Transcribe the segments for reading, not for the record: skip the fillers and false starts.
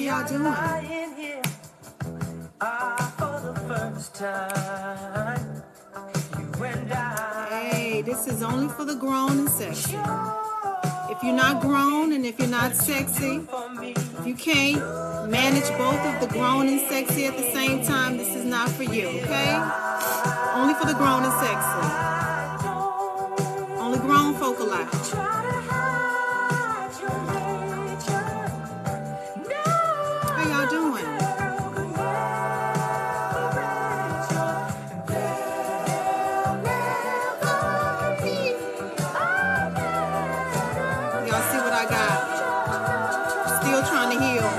y'all doing? Hey, this is only for the grown and sexy. If you're not grown and if you're not sexy, if you can't manage both of the grown and sexy at the same time, this is not for you, okay? Only for the grown and sexy. Only grown folk allowed. How y'all doing? Y'all see what I got? Still trying to heal.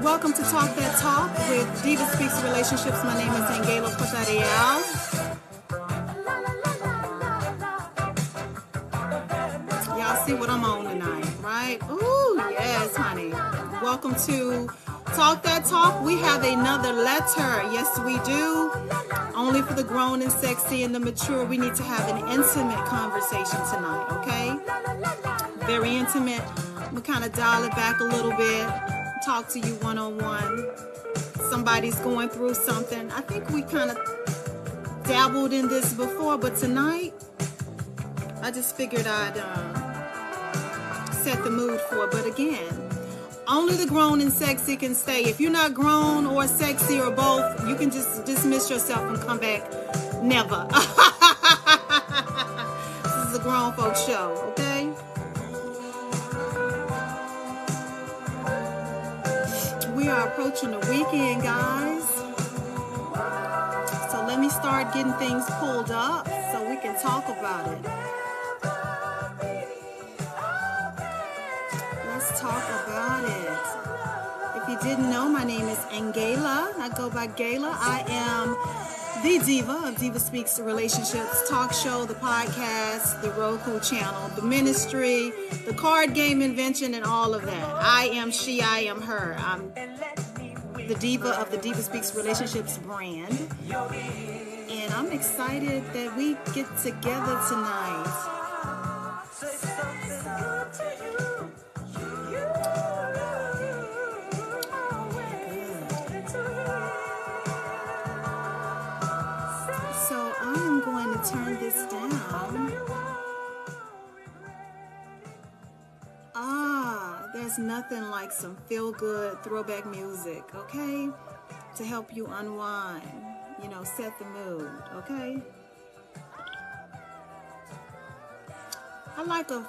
Welcome to Talk That Talk with DivaSpeaks Relationships. My name is INAPPROPRIATELY. Y'all see what I'm on tonight, right? Ooh, yes, honey. Welcome to Talk That Talk. We have another letter. Yes, we do. Only for the grown and sexy and the mature. We need to have an intimate conversation tonight, okay? Very intimate. I'm going to kind of dial it back a little bit. Talk to you one-on-one. Somebody's going through something. I think we kind of dabbled in this before, but tonight I just figured I'd set the mood for it. But again, only the grown and sexy can stay. If you're not grown or sexy or both, you can just dismiss yourself and come back never. This is a grown folks show, okay? We are approaching the weekend, guys. So let me start getting things pulled up so we can talk about it. Let's talk about it. If you didn't know, my name is Angela. I go by Gayla. I am the diva of DivaSpeaks Relationships talk show, the podcast, the Roku channel, the ministry, the card game invention, and all of that. I am she, I am her. I'm the diva of the DivaSpeaks Relationships brand. And I'm excited that we get together tonight. So I am going to turn this down. There's nothing like some feel-good throwback music, okay? To help you unwind, you know, set the mood, okay? I like a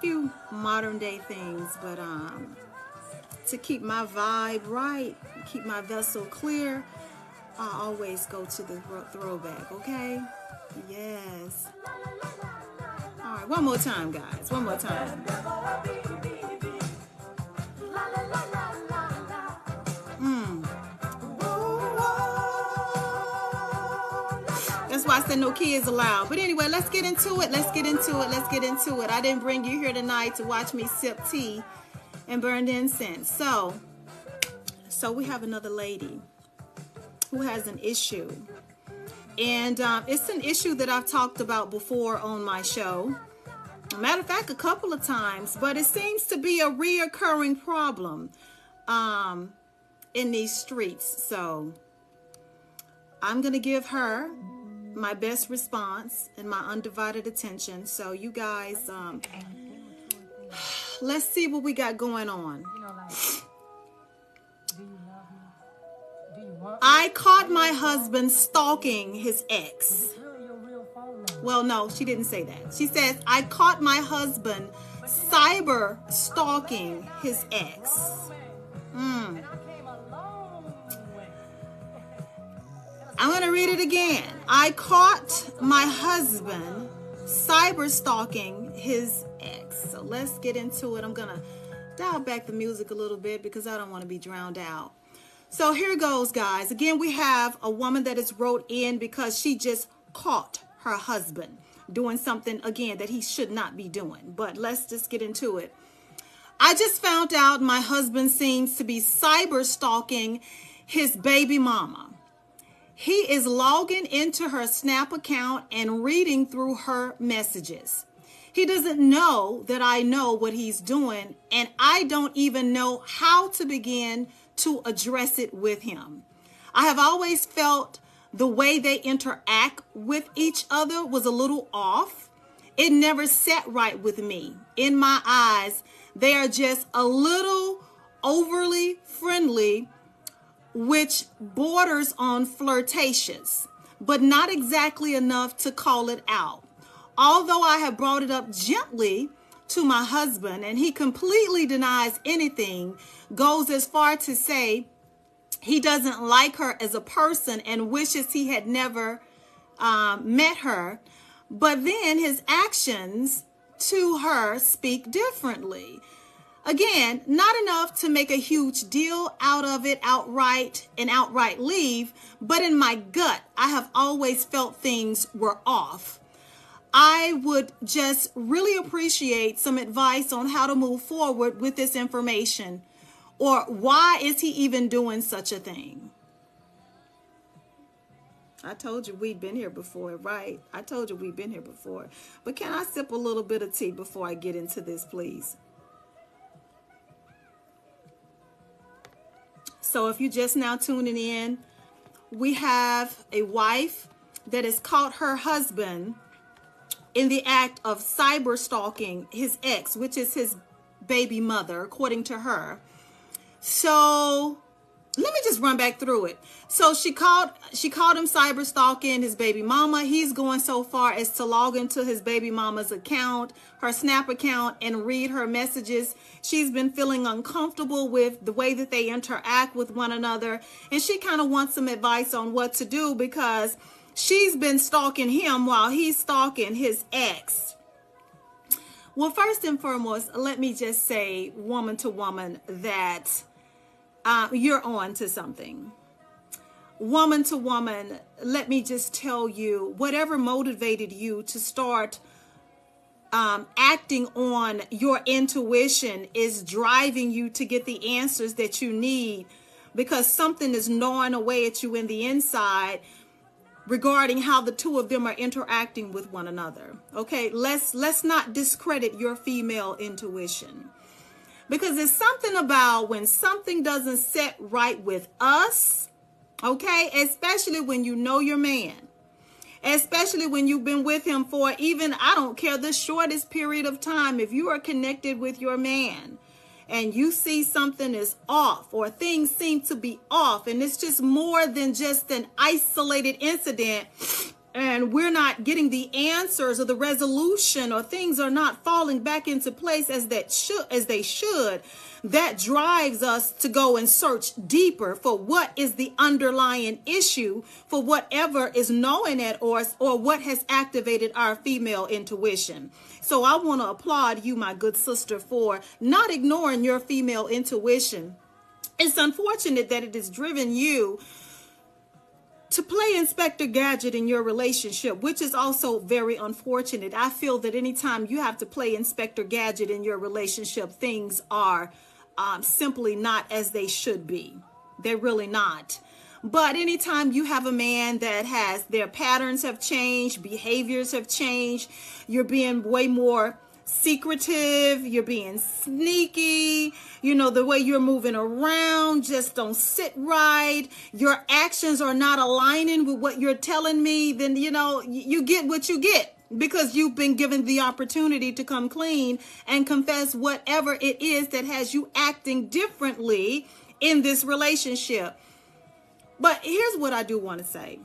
few modern day things, but to keep my vibe right, keep my vessel clear, I always go to the throwback, okay? Yes. All right, one more time, guys. One more time. That's why I said no kids allowed. But anyway, let's get into it. Let's get into it. Let's get into it. I didn't bring you here tonight to watch me sip tea and burn incense. So we have another lady who has an issue. And it's an issue that I've talked about before on my show. Matter of fact, a couple of times. But it seems to be a reoccurring problem in these streets. So I'm going to give her my best response and my undivided attention. So you guys, let's see what we got going on. I caught my husband stalking his ex. Well, no, she didn't say that. She says, I caught my husband cyber stalking his ex. I'm going to read it again. I caught my husband cyber stalking his ex. So let's get into it. I'm going to dial back the music a little bit because I don't want to be drowned out. So here goes, guys. Again, we have a woman that is wrote in because she just caught her husband doing something, again, that he should not be doing. But let's just get into it. I just found out my husband seems to be cyber stalking his baby mama. He is logging into her Snap account and reading through her messages. He doesn't know that I know what he's doing, and I don't even know how to begin to address it with him. I have always felt the way they interact with each other was a little off. It never sat right with me. In my eyes, they are just a little overly friendly, which borders on flirtatious, but not exactly enough to call it out. Although I have brought it up gently to my husband, and he completely denies anything, goes as far to say he doesn't like her as a person and wishes he had never met her. But then his actions to her speak differently. Again, not enough to make a huge deal out of it outright leave, but in my gut, I have always felt things were off. I would just really appreciate some advice on how to move forward with this information, or why is he even doing such a thing? I told you we'd been here before, right? I told you we'd been here before. But can I sip a little bit of tea before I get into this, please? So if you're just now tuning in, we have a wife that has caught her husband in the act of cyber stalking his ex, which is his baby mother, according to her. So let me just run back through it. So she called him cyber stalking his baby mama. He's going so far as to log into his baby mama's account, her Snap account, and read her messages. She's been feeling uncomfortable with the way that they interact with one another, and she kind of wants some advice on what to do because she's been stalking him while he's stalking his ex. Well, first and foremost, let me just say, woman to woman, that you're on to something. Woman to woman, let me just tell you, whatever motivated you to start acting on your intuition is driving you to get the answers that you need, because something is gnawing away at you in the inside regarding how the two of them are interacting with one another. Okay, let's not discredit your female intuition. Because there's something about when something doesn't set right with us, okay, especially when you know your man, especially when you've been with him for even, I don't care, the shortest period of time. If you are connected with your man and you see something is off, or things seem to be off, and it's just more than just an isolated incident, and we're not getting the answers or the resolution, or things are not falling back into place as they should, that drives us to go and search deeper for what is the underlying issue, for whatever is gnawing at us, or what has activated our female intuition. So I want to applaud you, my good sister, for not ignoring your female intuition. It's unfortunate that it has driven you to play Inspector Gadget in your relationship, which is also very unfortunate. I feel that anytime you have to play Inspector Gadget in your relationship, things are simply not as they should be. They're really not. But anytime you have a man that has, their patterns have changed, behaviors have changed, you're being way more secretive, you're being sneaky, the way you're moving around just don't sit right, your actions are not aligning with what you're telling me, then you get what you get, because you've been given the opportunity to come clean and confess whatever it is that has you acting differently in this relationship. But here's what I do want to say.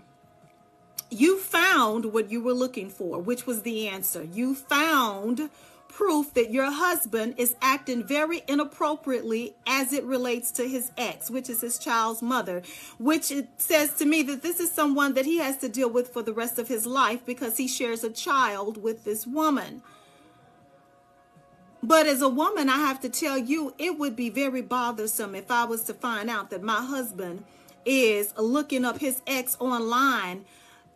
You found what you were looking for, which was the answer. You found proof that your husband is acting very inappropriately as it relates to his ex, which is his child's mother, which it says to me that this is someone that he has to deal with for the rest of his life, because he shares a child with this woman. But as a woman, I have to tell you, it would be very bothersome if I was to find out that my husband is looking up his ex online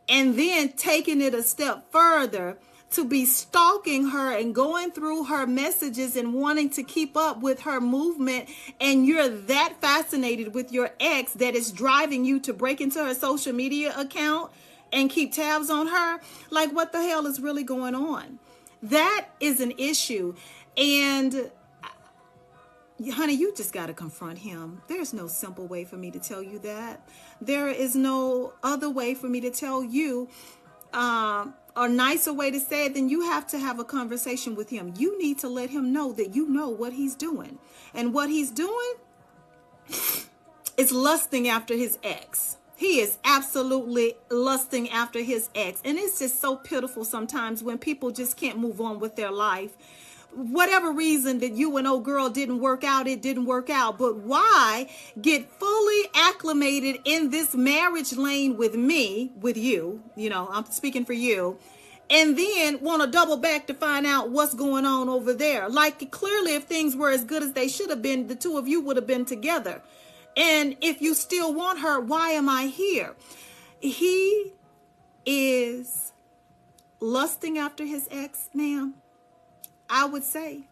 and then taking it a step further to be stalking her and going through her messages and wanting to keep up with her movement, and you're that fascinated with your ex that is driving you to break into her social media account and keep tabs on her. Like, what the hell is really going on? That is an issue. And honey, you just got to confront him. There's no simple way for me to tell you that. There is no other way for me to tell you, a nicer way to say it than you have to have a conversation with him. You need to let him know that you know what he's doing. And what he's doing is lusting after his ex. He is absolutely lusting after his ex. And it's just so pitiful sometimes when people just can't move on with their life. Whatever reason that you and old girl didn't work out, it didn't work out. But why get fully acclimated in this marriage lane with me, with you, you know, I'm speaking for you, and then want to double back to find out what's going on over there? Like, clearly, if things were as good as they should have been, the two of you would have been together. And if you still want her, why am I here? He is lusting after his ex, ma'am, I would say.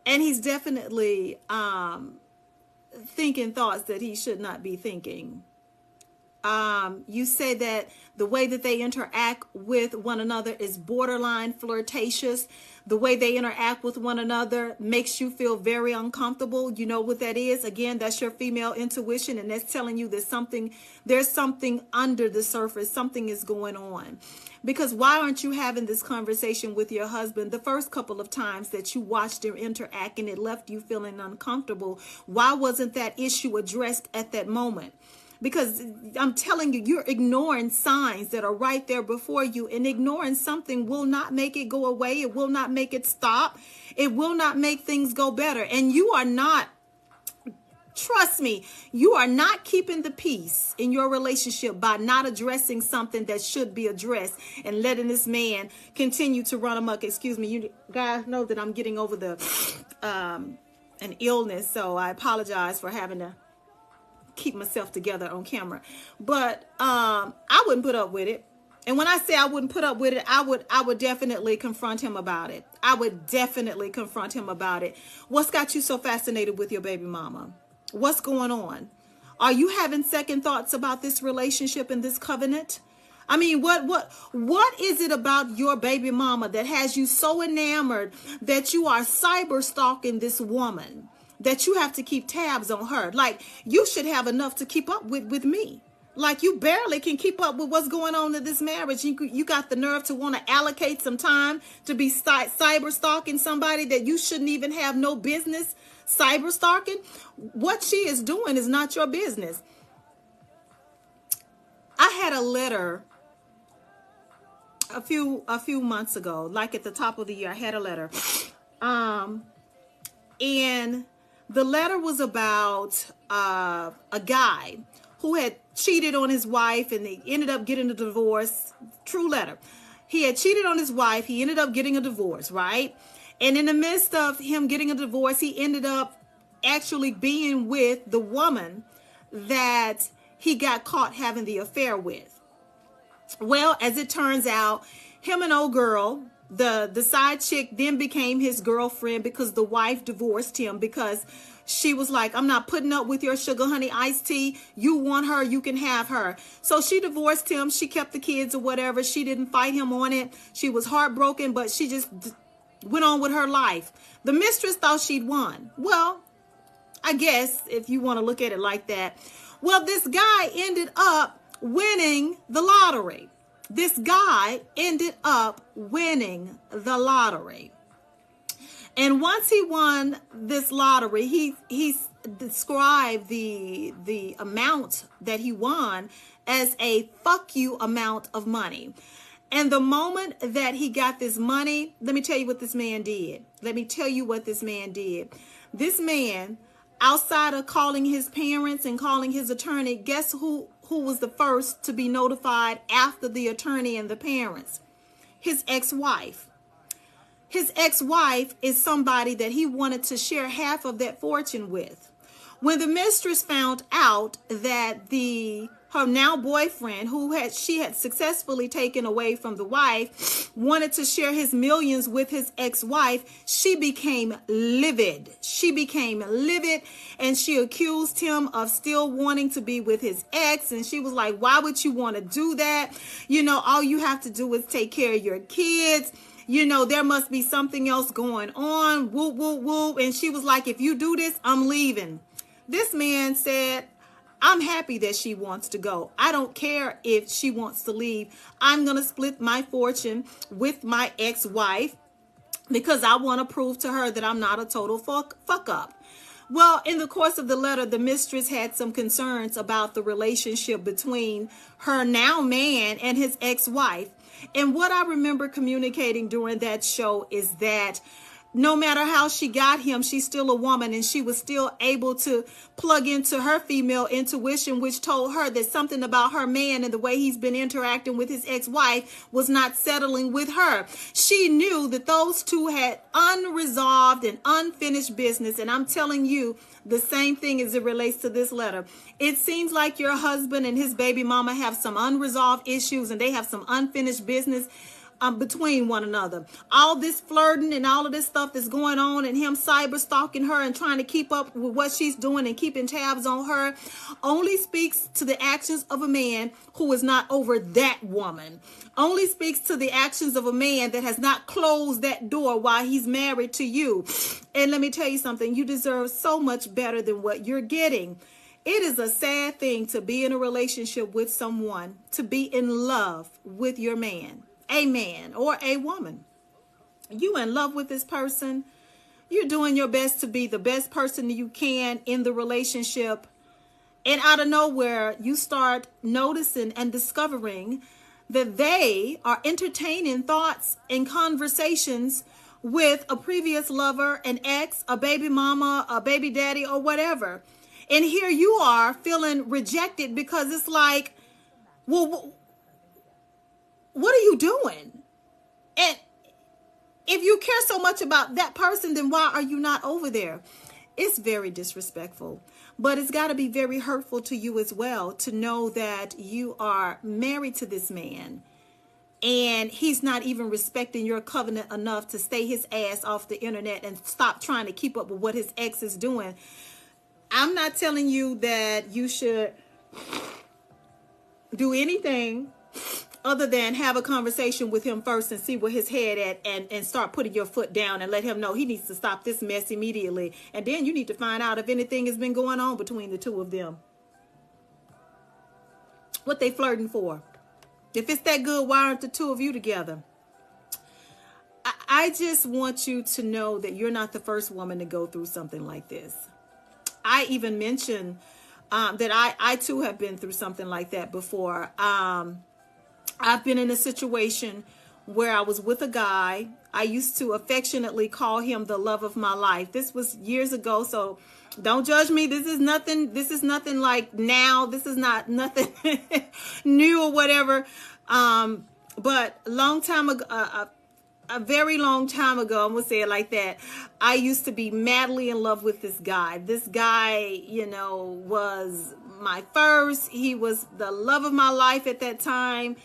And he's definitely thinking thoughts that he should not be thinking. You say that the way that they interact with one another is borderline flirtatious. The way they interact with one another makes you feel very uncomfortable. You know what that is? Again, that's your female intuition, and that's telling you that there's something under the surface. Something is going on. Because why aren't you having this conversation with your husband the first couple of times that you watched them interact and it left you feeling uncomfortable? Why wasn't that issue addressed at that moment? Because I'm telling you, you're ignoring signs that are right there before you, and ignoring something will not make it go away. It will not make it stop. It will not make things go better. And you are not, trust me, you are not keeping the peace in your relationship by not addressing something that should be addressed and letting this man continue to run amok. Excuse me, you guys know that I'm getting over an illness, so I apologize for having to keep myself together on camera. But I wouldn't put up with it. And when I say I wouldn't put up with it, I would definitely confront him about it. I would definitely confront him about it. What's got you so fascinated with your baby mama? What's going on? Are you having second thoughts about this relationship and this covenant? I mean, what is it about your baby mama that has you so enamored that you are cyber stalking this woman, that you have to keep tabs on her? Like, you should have enough to keep up with me. Like, you barely can keep up with what's going on in this marriage. You got the nerve to want to allocate some time to be cyber stalking somebody that you shouldn't even have no business cyber stalking. What she is doing is not your business. I had a letter a few months ago, like at the top of the year. I had a letter, and the letter was about a guy who had cheated on his wife, and they ended up getting a divorce. True letter. He had cheated on his wife. He ended up getting a divorce, right? And in the midst of him getting a divorce, he ended up actually being with the woman that he got caught having the affair with. Well, as it turns out, him and old girl, the side chick, then became his girlfriend because the wife divorced him because she was like, I'm not putting up with your sugar honey iced tea. You want her, you can have her. So she divorced him. She kept the kids or whatever. She didn't fight him on it. She was heartbroken, but she just went on with her life. The mistress thought she'd won. Well, I guess if you want to look at it like that. Well, this guy ended up winning the lottery. This guy ended up winning the lottery. And once he won this lottery, he described the amount that he won as a fuck you amount of money. And the moment that he got this money, let me tell you what this man did. This man, outside of calling his parents and calling his attorney, guess who was the first to be notified after the attorney and the parents? His ex-wife. His ex-wife is somebody that he wanted to share half of that fortune with. When the mistress found out that her now boyfriend, she had successfully taken away from the wife, wanted to share his millions with his ex-wife, she became livid. And she accused him of still wanting to be with his ex. And she was like, why would you want to do that? You know, all you have to do is take care of your kids. You know, there must be something else going on. Whoop, whoop, whoop. And she was like, if you do this, I'm leaving. This man said, I'm happy that she wants to go. I don't care if she wants to leave. I'm going to split my fortune with my ex-wife because I want to prove to her that I'm not a total fuck up. Well, in the course of the letter, the mistress had some concerns about the relationship between her now man and his ex-wife. And what I remember communicating during that show is that no matter how she got him, she's still a woman, and she was still able to plug into her female intuition, which told her that something about her man and the way he's been interacting with his ex-wife was not settling with her. She knew that those two had unresolved and unfinished business. And I'm telling you the same thing as it relates to this letter. It seems like your husband and his baby mama have some unresolved issues, and they have some unfinished business between one another. All this flirting and all of this stuff that's going on, and him cyber stalking her and trying to keep up with what she's doing and keeping tabs on her, only speaks to the actions of a man who is not over that woman. Only speaks to the actions of a man that has not closed that door while he's married to you. And let me tell you something, you deserve so much better than what you're getting. It is a sad thing to be in a relationship with someone, to be in love with your man. A man or a woman. You in love with this person. You're doing your best to be the best person you can in the relationship. And out of nowhere, you start noticing and discovering that they are entertaining thoughts and conversations with a previous lover, an ex, a baby mama, a baby daddy, or whatever. And here you are feeling rejected because it's like, well, what are you doing? And if you care so much about that person, then why are you not over there? It's very disrespectful, but it's got to be very hurtful to you as well to know that you are married to this man and he's not even respecting your covenant enough to stay his ass off the internet and stop trying to keep up with what his ex is doing. I'm not telling you that you should do anything other than have a conversation with him first and see where his head at, and start putting your foot down and let him know he needs to stop this mess immediately. And then you need to find out if anything has been going on between the two of them. What they flirting for? If it's that good, why aren't the two of you together? I just want you to know that you're not the first woman to go through something like this. I even mentioned that I too have been through something like that before. I've been in a situation where I was with a guy. I used to affectionately call him the love of my life. This was years ago, so don't judge me. This is nothing like now. This is not nothing new or whatever. But a long time ago, a very long time ago, I'm gonna say it like that, I used to be madly in love with this guy. This guy, you know, was my first. He was the love of my life at that time.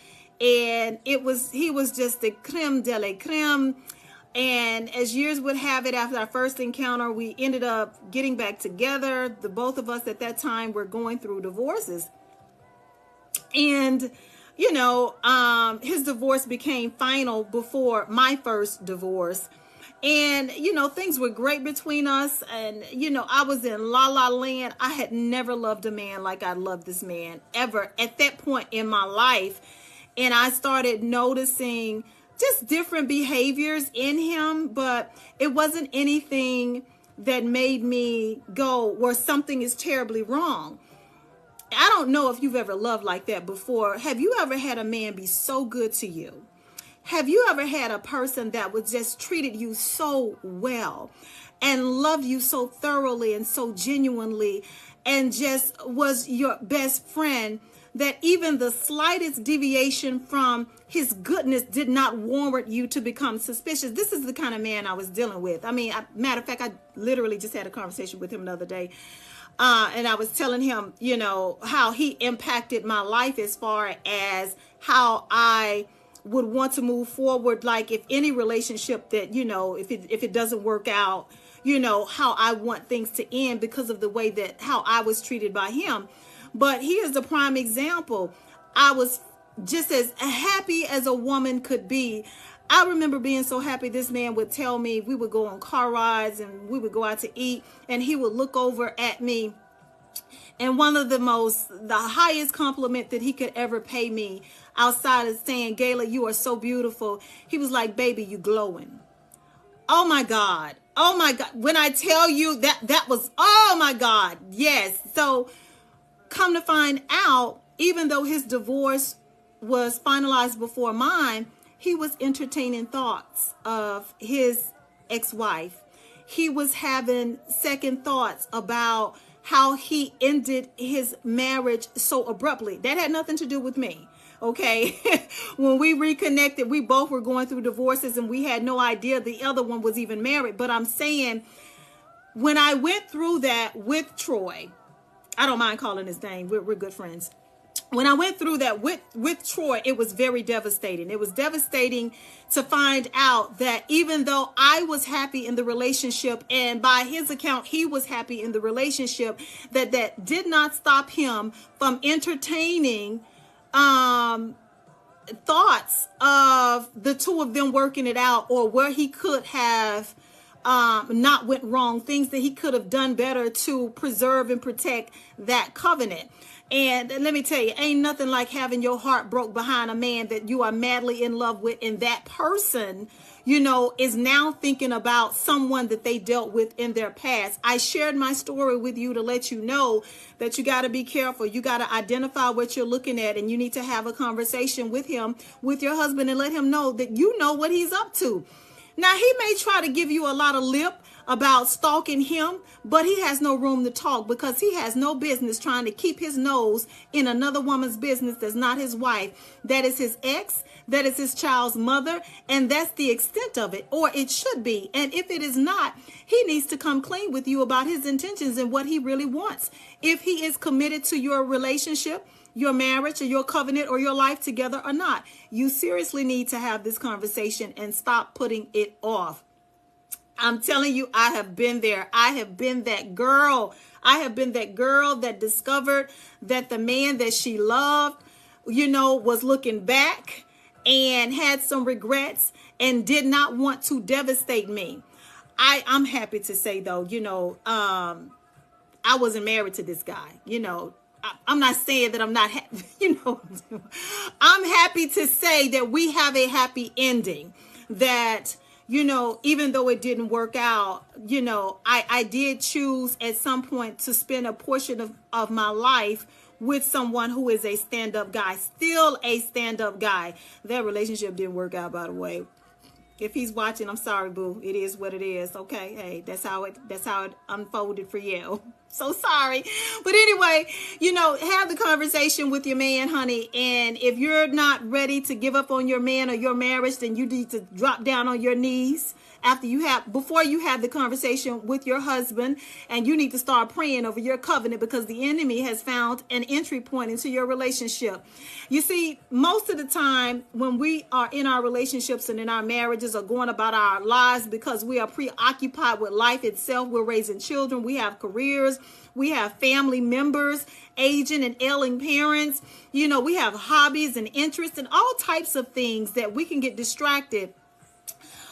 And he was just the creme de la creme. And as years would have it, after our first encounter, we ended up getting back together. The both of us at that time were going through divorces. And, you know, his divorce became final before my first divorce. And, you know, things were great between us. And, you know, I was in la la land. I had never loved a man like I loved this man ever at that point in my life. And I started noticing just different behaviors in him, but it wasn't anything that made me go, where something is terribly wrong. I don't know if you've ever loved like that before. Have you ever had a man be so good to you? Have you ever had a person that was just treated you so well and loved you so thoroughly and so genuinely and just was your best friend, that even the slightest deviation from his goodness did not warrant you to become suspicious? This is the kind of man I was dealing with. I mean, matter of fact, I literally just had a conversation with him the other day. And I was telling him, you know, how he impacted my life as far as how I would want to move forward. Like if any relationship that, you know, if it doesn't work out, you know, how I want things to end because of the way that how I was treated by him. But here's a prime example. I was just as happy as a woman could be. I remember being so happy. This man would tell me, we would go on car rides and we would go out to eat, and he would look over at me. And one of the highest compliment that he could ever pay me, outside of saying, Gayla, you are so beautiful, he was like, baby, you glowing. Oh my God. Oh my God. When I tell you that was, oh my God. Yes. So come to find out, even though his divorce was finalized before mine, he was entertaining thoughts of his ex-wife. He was having second thoughts about how he ended his marriage so abruptly. That had nothing to do with me. Okay. When we reconnected, we both were going through divorces and we had no idea the other one was even married. But I'm saying, when I went through that with Troy, I don't mind calling his name. We're good friends. When I went through that with Troy, it was very devastating. It was devastating to find out that even though I was happy in the relationship, and by his account, he was happy in the relationship, that did not stop him from entertaining thoughts of the two of them working it out, or where he could have not went wrong, things that he could have done better to preserve and protect that covenant. And let me tell you, ain't nothing like having your heart broke behind a man that you are madly in love with, and that person, you know, is now thinking about someone that they dealt with in their past. I shared my story with you to let you know that you got to be careful. You got to identify what you're looking at, and you need to have a conversation with him, with your husband, and let him know that you know what he's up to. Now, he may try to give you a lot of lip about stalking him, but he has no room to talk, because he has no business trying to keep his nose in another woman's business that's not his wife. That is his ex, that is his child's mother, and that's the extent of it, or it should be. And if it is not, he needs to come clean with you about his intentions and what he really wants. If he is committed to your relationship, your marriage, or your covenant, or your life together or not, you seriously need to have this conversation and stop putting it off. I'm telling you, I have been there. I have been that girl. I have been that girl that discovered that the man that she loved, you know, was looking back and had some regrets and did not want to devastate me. I'm happy to say, though, you know, I wasn't married to this guy. You know, I'm not saying that I'm not happy. You know, I'm happy to say that we have a happy ending, that, you know, even though it didn't work out, you know, I did choose at some point to spend a portion of my life with someone who is a stand-up guy, still a stand-up guy. That relationship didn't work out, by the way. If he's watching, I'm sorry, boo. It is what it is. Okay. Hey, that's how it unfolded for you. So sorry. But anyway, you know, have the conversation with your man, honey. And if you're not ready to give up on your man or your marriage, then you need to drop down on your knees before you have the conversation with your husband, and you need to start praying over your covenant, because the enemy has found an entry point into your relationship. You see, most of the time when we are in our relationships and in our marriages or going about our lives, because we are preoccupied with life itself, we're raising children, we have careers, we have family members, aging and ailing parents, you know, we have hobbies and interests and all types of things that we can get distracted.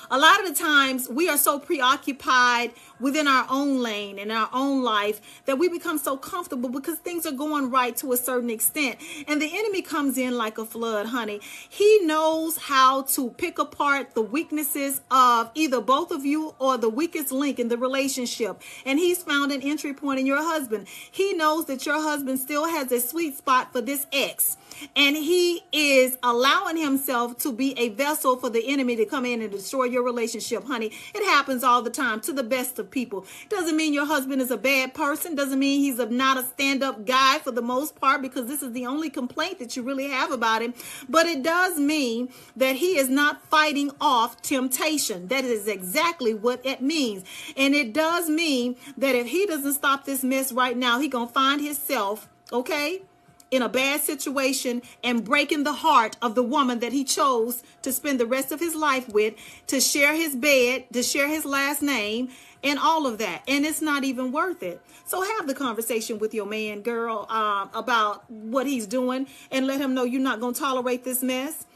A lot of the times we are so preoccupied within our own lane and our own life that we become so comfortable because things are going right to a certain extent. And the enemy comes in like a flood, honey. He knows how to pick apart the weaknesses of either both of you or the weakest link in the relationship. And he's found an entry point in your husband. He knows that your husband still has a sweet spot for this ex. And he is allowing himself to be a vessel for the enemy to come in and destroy your relationship, honey. It happens all the time to the best of people. Doesn't mean your husband is a bad person. Doesn't mean he's not a stand-up guy for the most part, because this is the only complaint that you really have about him. But it does mean that he is not fighting off temptation. That is exactly what it means. And it does mean that if he doesn't stop this mess right now, he gonna find himself, okay, in a bad situation and breaking the heart of the woman that he chose to spend the rest of his life with, to share his bed, to share his last name, and all of that. And it's not even worth it. So have the conversation with your man, girl, about what he's doing, and let him know you're not going to tolerate this mess.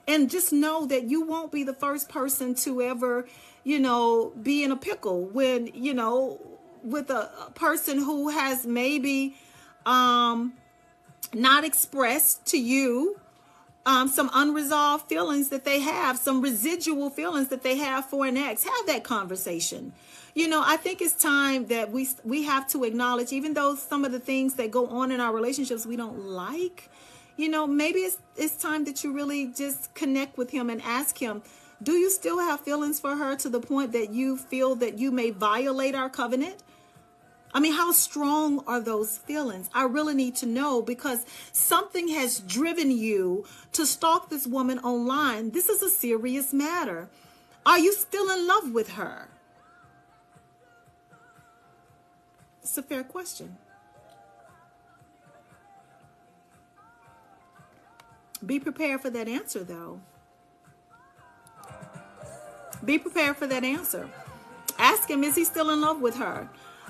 And just know that you won't be the first person to ever, be in a pickle when, with a person who has maybe not expressed to you some unresolved feelings that they have, some residual feelings that they have for an ex. Have that conversation. I think it's time that we have to acknowledge, even though some of the things that go on in our relationships we don't like, maybe it's time that you really just connect with him and ask him, do you still have feelings for her to the point that you feel that you may violate our covenant? I mean, how strong are those feelings? I really need to know, because something has driven you to stalk this woman online. This is a serious matter. Are you still in love with her? It's a fair question. Be prepared for that answer, though. Be prepared for that answer. Ask him, is he still in love with her?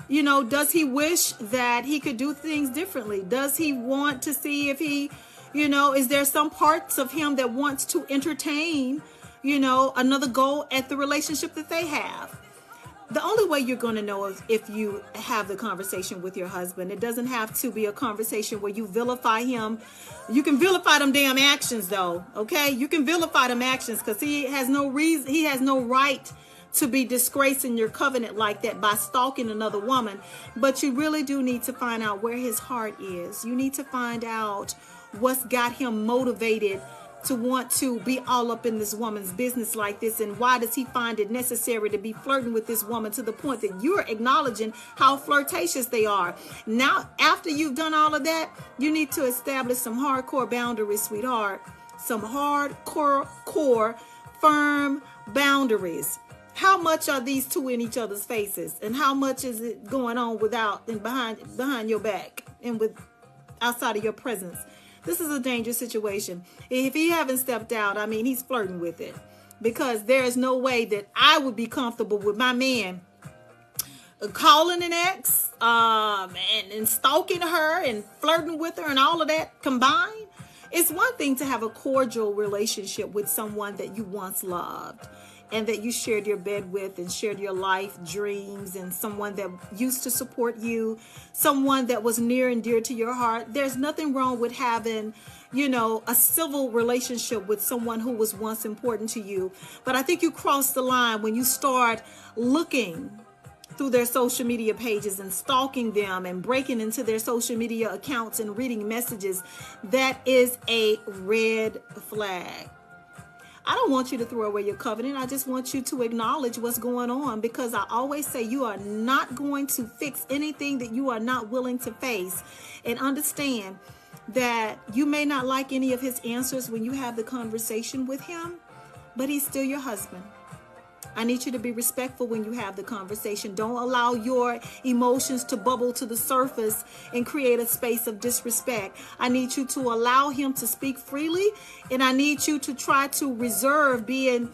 Does he wish that he could do things differently? Does he want to see if he, is there some parts of him that wants to entertain, another go at the relationship that they have? The only way you're going to know is if you have the conversation with your husband. It doesn't have to be a conversation where you vilify him. You can vilify them damn actions, though. Okay, you can vilify them actions, because he has no reason. He has no right to be disgracing your covenant like that by stalking another woman. But you really do need to find out where his heart is. You need to find out what's got him motivated to want to be all up in this woman's business like this, and why does he find it necessary to be flirting with this woman to the point that you're acknowledging how flirtatious they are. Now, after you've done all of that, you need to establish some hardcore boundaries, sweetheart. Some hardcore, firm boundaries. How much are these two in each other's faces, and how much is it going on without and behind your back and with outside of your presence? This is a dangerous situation. If he haven't stepped out, I mean, he's flirting with it, because there is no way that I would be comfortable with my man calling an ex and stalking her and flirting with her and all of that combined. It's one thing to have a cordial relationship with someone that you once loved and that you shared your bed with and shared your life dreams, and someone that used to support you, someone that was near and dear to your heart. There's nothing wrong with having, a civil relationship with someone who was once important to you. But I think you cross the line when you start looking through their social media pages and stalking them and breaking into their social media accounts and reading messages. That is a red flag. I don't want you to throw away your covenant. I just want you to acknowledge what's going on, because I always say you are not going to fix anything that you are not willing to face. And understand that you may not like any of his answers when you have the conversation with him, but he's still your husband. I need you to be respectful when you have the conversation. Don't allow your emotions to bubble to the surface and create a space of disrespect. I need you to allow him to speak freely, and I need you to try to reserve being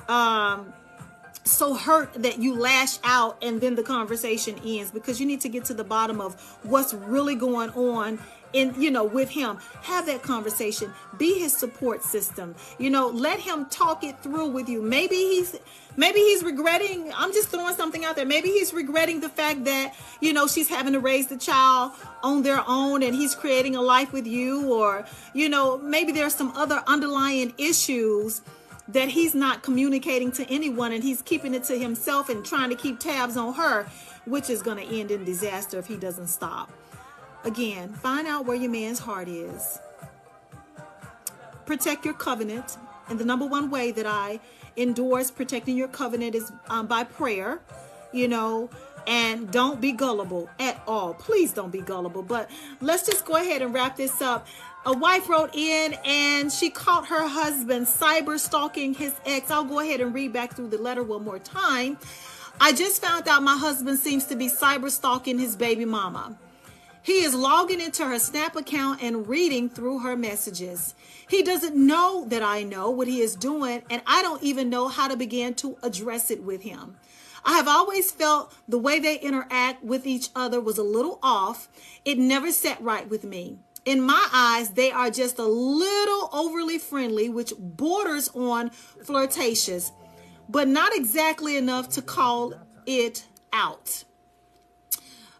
so hurt that you lash out and then the conversation ends, because you need to get to the bottom of what's really going on with him. Have that conversation. Be his support system. Let him talk it through with you. Maybe he's regretting, I'm just throwing something out there. Maybe he's regretting the fact that, she's having to raise the child on their own and he's creating a life with you. Or, maybe there's some other underlying issues that he's not communicating to anyone, and he's keeping it to himself and trying to keep tabs on her, which is going to end in disaster if he doesn't stop. Again, find out where your man's heart is. Protect your covenant. And the number one way that I endorse protecting your covenant is by prayer, and don't be gullible at all. Please don't be gullible. But let's just go ahead and wrap this up. A wife wrote in and she caught her husband cyber stalking his ex. I'll go ahead and read back through the letter one more time. I just found out my husband seems to be cyber stalking his baby mama. He is logging into her Snap account and reading through her messages. He doesn't know that I know what he is doing, and I don't even know how to begin to address it with him. I have always felt the way they interact with each other was a little off. It never sat right with me. In my eyes, they are just a little overly friendly, which borders on flirtatious, but not exactly enough to call it out.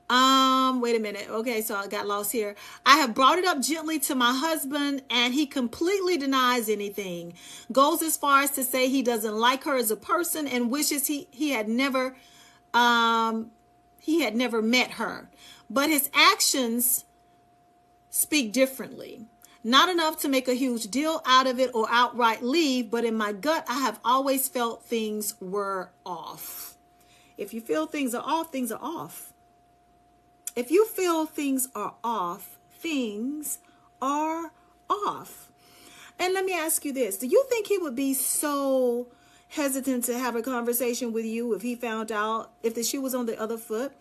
Wait a minute. Okay, so I got lost here. I have brought it up gently to my husband, and he completely denies anything. Goes as far as to say he doesn't like her as a person and wishes he had never met her. But his actions speak differently. Not enough to make a huge deal out of it or outright leave, but in my gut, I have always felt things were off. If you feel things are off, things are off. If you feel things are off, things are off. And let me ask you this. Do you think he would be so hesitant to have a conversation with you if he found out, if the shoe was on the other foot,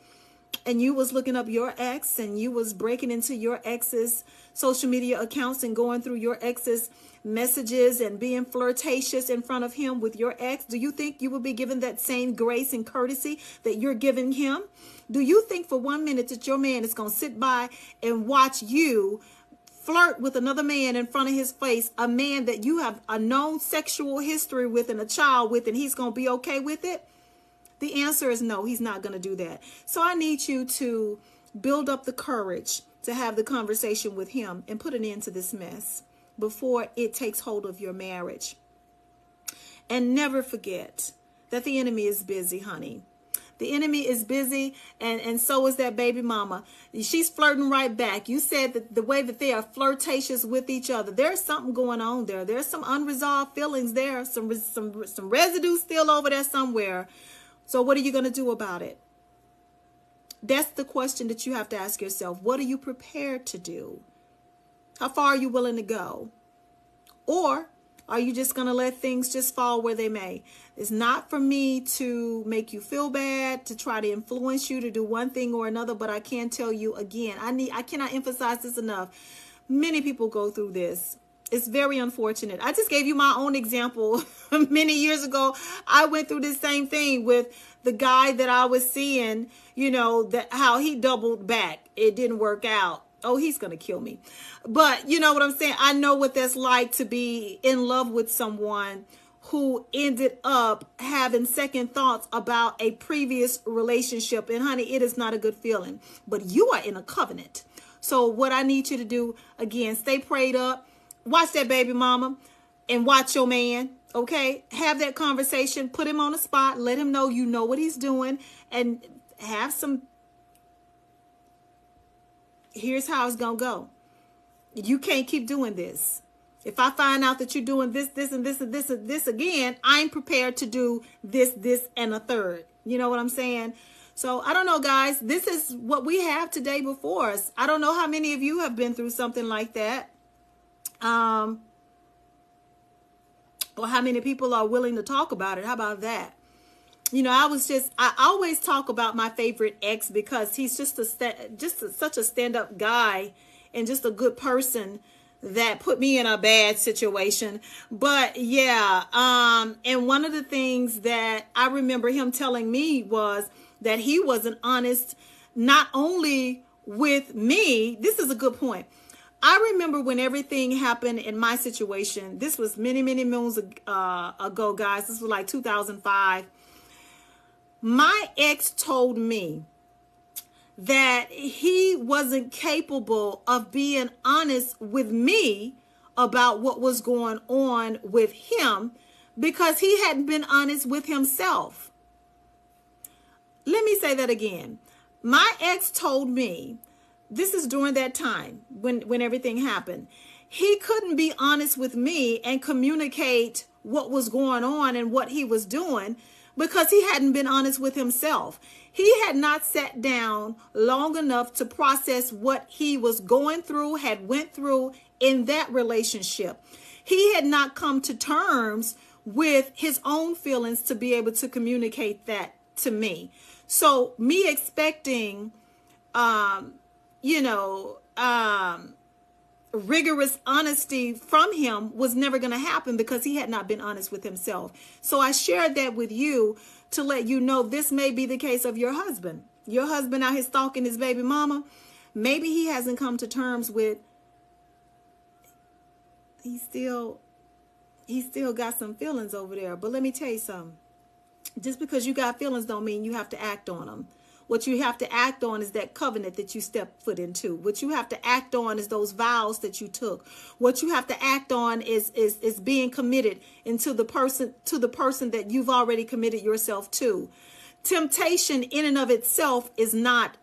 and you was looking up your ex and you was breaking into your ex's social media accounts and going through your ex's messages and being flirtatious in front of him with your ex? Do you think you would be given that same grace and courtesy that you're giving him? Do you think for 1 minute that your man is going to sit by and watch you flirt with another man in front of his face, a man that you have a known sexual history with and a child with, and he's going to be okay with it? The answer is no, he's not going to do that. So I need you to build up the courage to have the conversation with him and put an end to this mess before it takes hold of your marriage. And never forget that the enemy is busy, honey. The enemy is busy, and so is that baby mama. She's flirting right back. You said that the way that they are flirtatious with each other, there's something going on there. There's some unresolved feelings there, some residue still over there somewhere. So what are you going to do about it? That's the question that you have to ask yourself. What are you prepared to do? How far are you willing to go? Or are you just going to let things just fall where they may? It's not for me to make you feel bad, to try to influence you to do one thing or another, but I can tell you again, I cannot emphasize this enough. Many people go through this. It's very unfortunate. I just gave you my own example. Many years ago, I went through this same thing with the guy that I was seeing, how he doubled back. It didn't work out. Oh, he's going to kill me. But you know what I'm saying? I know what that's like to be in love with someone who ended up having second thoughts about a previous relationship. And honey, it is not a good feeling. But you are in a covenant. So what I need you to do, again, stay prayed up. Watch that baby mama and watch your man. Okay? Have that conversation. Put him on the spot. Let him know you know what he's doing. And have some... Here's how it's going to go. You can't keep doing this. If I find out that you're doing this, and this again, I'm prepared to do this, and a third. You know what I'm saying? So I don't know, guys. This is what we have today before us. I don't know how many of you have been through something like that. Or how many people are willing to talk about it. How about that? I always talk about my favorite ex because he's just such a stand-up guy and just a good person that put me in a bad situation. But yeah, and one of the things that I remember him telling me was that he wasn't honest, not only with me. This is a good point. I remember when everything happened in my situation. This was many, many moons ago, guys. This was like 2005. My ex told me that he wasn't capable of being honest with me about what was going on with him because he hadn't been honest with himself. Let me say that again. My ex told me, this is during that time when everything happened, he couldn't be honest with me and communicate what was going on and what he was doing because he hadn't been honest with himself. He had not sat down long enough to process what he was going through, had went through in that relationship. He had not come to terms with his own feelings to be able to communicate that to me. So me expecting, rigorous honesty from him was never going to happen because he had not been honest with himself. So I shared that with you to let you know this may be the case of your husband. Your husband out here stalking his baby mama. Maybe he hasn't come to terms with he still got some feelings over there. But let me tell you something. Just because you got feelings don't mean you have to act on them. What you have to act on is that covenant that you stepped foot into. What you have to act on is those vows that you took. What you have to act on is being committed into the person that you've already committed yourself to. Temptation in and of itself is not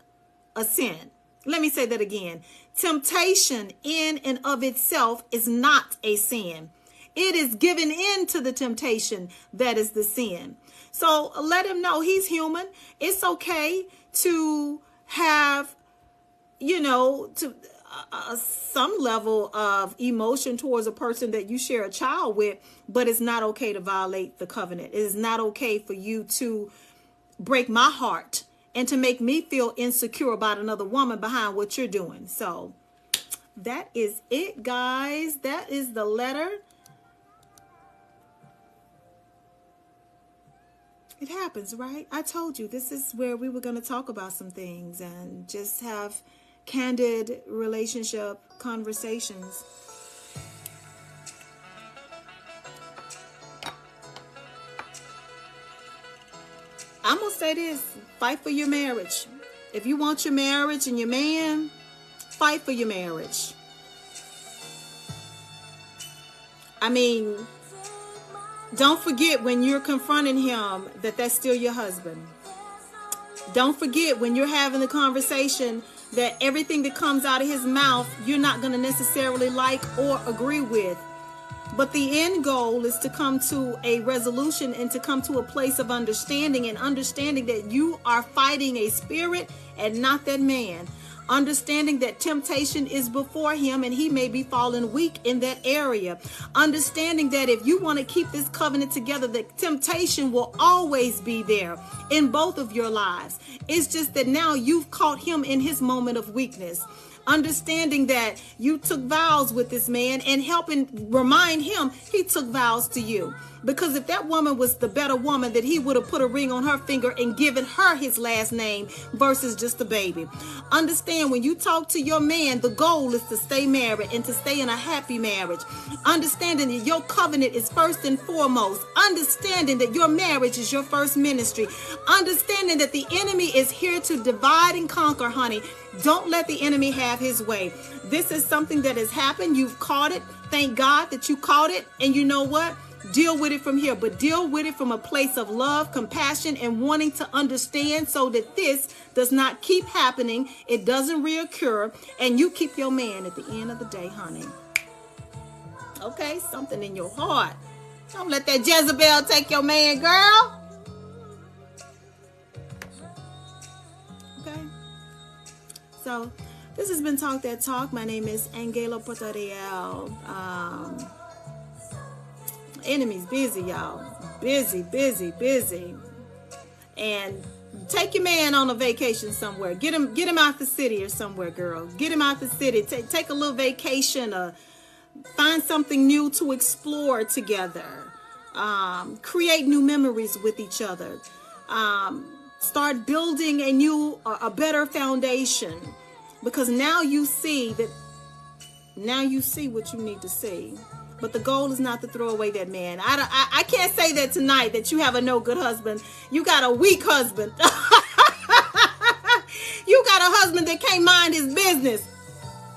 a sin. Let me say that again. Temptation in and of itself is not a sin. It is giving in to the temptation that is the sin. So let him know he's human. It's okay to have, some level of emotion towards a person that you share a child with, but it's not okay to violate the covenant. It is not okay for you to break my heart and to make me feel insecure about another woman behind what you're doing. So that is it, guys. That is the letter. It happens, right? I told you this is where we were going to talk about some things and just have candid relationship conversations. I'm going to say this. Fight for your marriage. If you want your marriage and your man, fight for your marriage. I mean, don't forget when you're confronting him that that's still your husband. Don't forget when you're having the conversation that everything that comes out of his mouth, you're not going to necessarily like or agree with. But the end goal is to come to a resolution and to come to a place of understanding, and understanding that you are fighting a spirit and not that man. Understanding that temptation is before him and he may be falling weak in that area. Understanding that if you want to keep this covenant together, that temptation will always be there in both of your lives. It's just that now you've caught him in his moment of weakness. Understanding that you took vows with this man and helping remind him he took vows to you. Because if that woman was the better woman, that he would have put a ring on her finger and given her his last name versus just a baby. Understand when you talk to your man, the goal is to stay married and to stay in a happy marriage. Understanding that your covenant is first and foremost. Understanding that your marriage is your first ministry. Understanding that the enemy is here to divide and conquer, honey. Don't let the enemy have his way. This is something that has happened. You've caught it. Thank God that you caught it. And you know what? Deal with it from here, but deal with it from a place of love, compassion, and wanting to understand so that this does not keep happening. It doesn't reoccur, and you keep your man at the end of the day, honey. Okay, something in your heart. Don't let that Jezebel take your man, girl. Okay. So this has been Talk That Talk. My name is INAPPROPRIATELY. Enemy's busy, y'all. Busy. And take your man on a vacation somewhere. Get him out the city or somewhere, girl. Get him out the city. Take a little vacation. Find something new to explore together. Create new memories with each other. Start building a better foundation. Because now you see what you need to see. But the goal is not to throw away that man. I can't say that tonight that you have a no good husband. You got a weak husband. You got a husband that can't mind his business.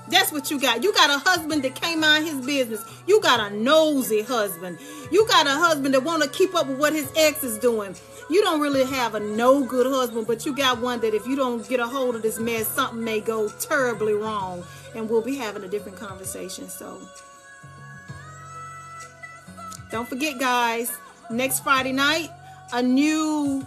That's what you got. You got a husband that can't mind his business. You got a nosy husband. You got a husband that want to keep up with what his ex is doing. You don't really have a no good husband, but you got one that if you don't get a hold of this mess, something may go terribly wrong. And we'll be having a different conversation. So don't forget, guys, next Friday night, a new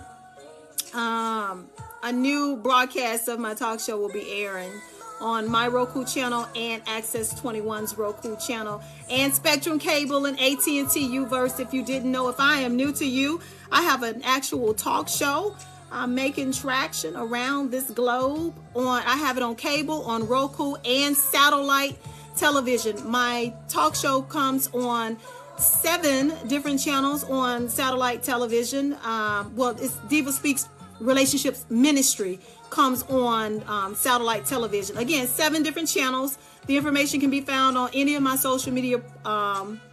broadcast of my talk show will be airing on my Roku channel and Access 21's Roku channel and Spectrum Cable and AT&T Uverse. If you didn't know, if I am new to you, I have an actual talk show. I'm making traction around this globe. I have it on cable, on Roku, and satellite television. My talk show comes on 7 different channels on satellite television. It's DivaSpeaks Relationships Ministry comes on satellite television. Again, 7 different channels. The information can be found on any of my social media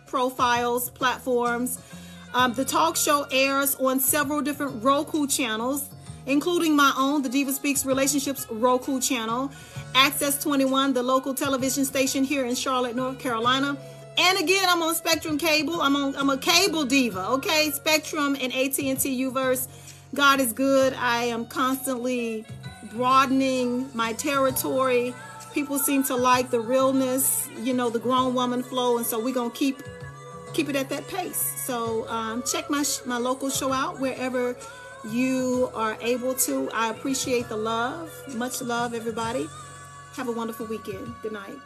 profiles, platforms. The talk show airs on several different Roku channels, including my own, the DivaSpeaks Relationships Roku channel, Access 21, the local television station here in Charlotte, North Carolina. And again, I'm on Spectrum Cable. I'm a cable diva, okay? Spectrum and AT&T Uverse. God is good. I am constantly broadening my territory. People seem to like the realness, you know, the grown woman flow, and so we're gonna keep it at that pace. So check my local show out wherever you are able to. I appreciate the love. Much love, everybody. Have a wonderful weekend. Good night.